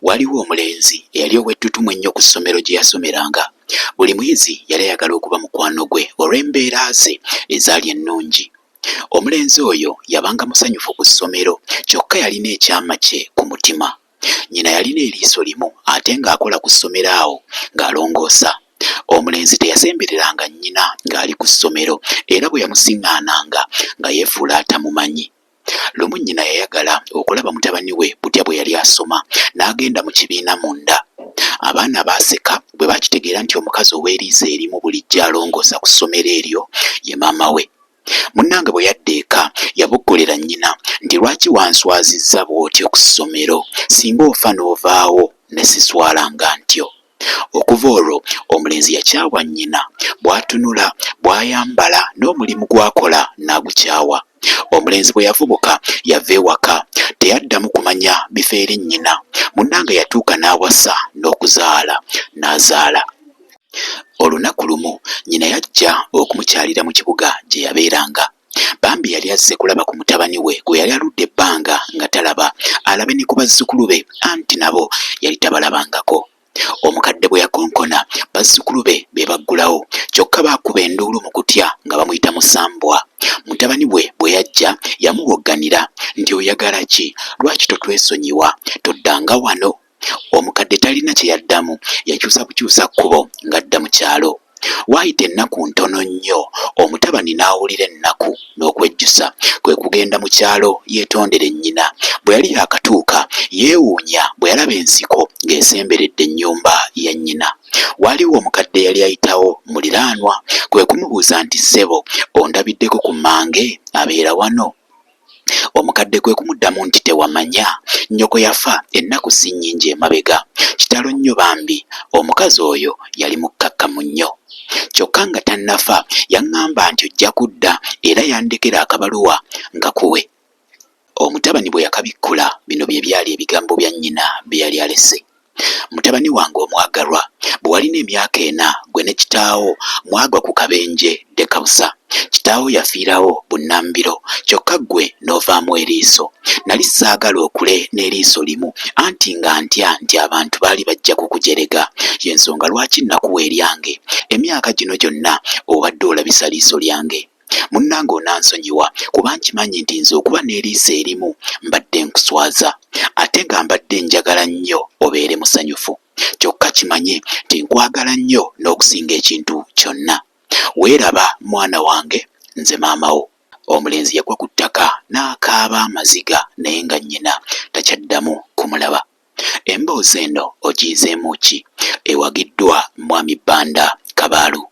Waliwo omulenzi eyali ow'ettutumu ennyo ku ssomero gye yasomeranga. Buli muyizi yali ayagala okuba mukwano gwe olw'embeera ze ezaali ennungi. Omulenzi oyo yabanga musanyufu ku ssomero, kyokka yalina ekyama kye ku mutima. Nnyina yalina eriiso limu ate ng'akola ku ssomero awo ng'alongoosa. Omulenzi teyasembereranga nnyina ng'ali ku ssomero, era bwe yamusiŋŋaananga nga yeefuula atamumanyi. Lumu nnyina yayagala okulaba mutabani we butya bwe yali asoma, n'agenda mu kibiina munda. Abaana baaseka bwe bakitegeera nti omukazi ow'eriiso erimu bulijjo alongoosa ku ssomero eryo ye maama we. Munnange bwe yadda eka yaboggolera nnyina nti lwaki wanswazizza bw'otyo ku ssomero, singa ofa n'ovaawo ne siswalanga ntyo. Okuva olwo omulenzi yakyawa nnyina, bw'atunula, bw'ayambala, n'omulimu gw'akola n'agukyawa. Omulenzi bwe yavubuka yava ewaka, teyaddamu kumanya bifo eri nnyina. Munnange yatuuka n'awasa n'okuzaala n'azaala. Olunaku lumu nnyina yajja okumukyalira mu kibuga gye yabeeranga. Bambi yali azze kulaba ku mutabani we gwe yali aludde ebbanga nga talaba, alabe ne ku bazzukulu be, anti nabo yali tabalabangako. Omukadde bwe yakonkona, bazzukulu be baggulawo, kyokka baakuba enduulu mu kutya nga bamuyita Musambwa. Mutabani we bwe yajja yamuwogganira nti oyagala ki? Lwaki totwesonyiwa? Toddanga wano. Omukadde talina kye yaddamu, yakyusa bukyusa kkubo ng'adda mu kyalo. Waayita ennaku ntono nnyo, omutabani n'awulira ennaku n'okwejjusa, kwe kugenda mu kyalo yeetondere nnyina. Bwe yali yaakatuuka yeewuunya bwe yalaba ensiko ng'esemberedde ennyumba ya nnyina. Waaliwo omukadde yali ayitawo muliraanwa, kwe kumubuuza nti ssebo, ondabiddeko ku mmange abeera wano? Omukadde kwe kumuddamu nti tewamanya, nnyoko yafa ennaku si nnyingi emabega. Kitalo nnyo bambi, omukazi oyo yali mukkakkamu nnyo. Kyokka nga tannafa yaŋŋamba nti ojja kudda era yandekera akabaluwa nkakuwe. Omutabani bwe yakabikkula, bino bye byali ebigambo bya nnyina bye yali alese. Mutabani wange omwagalwa, bwe walina emyaka 4 gwe ne kitaawo mwagwa ku kabenje Dekabusa. Kitaawo yafiirawo Bunnambiro, kyokka ggwe n'ovaamu eriiso. Nali saagala okule n'eriiso limu, anti nga ntya nti abantu baali bajja kukujerega. Y'ensonga lwaki nakuwa eryange. Emyaka gino gyonna obadde olabisa liiso lyange. Munnange onansonyiwa kuba nkimanyi nti nze okuba n'eriiso erimu mbadde nkuswaza, ate nga mbadde njagala nnyo obeere musanyufu. Kyokka kimanye nti nkwagala nnyo n'okusinga ekintu kyonna. Weeraba mwana wange, nze maama wo. Omulenzi yagwa ku ttaka n'akaaba amaziga, naye nga nnyina takyaddamu kumulaba. Emboozi eno ogiyizeemu ki? Ewagiddwa Mwami Bbanda Kabaalu.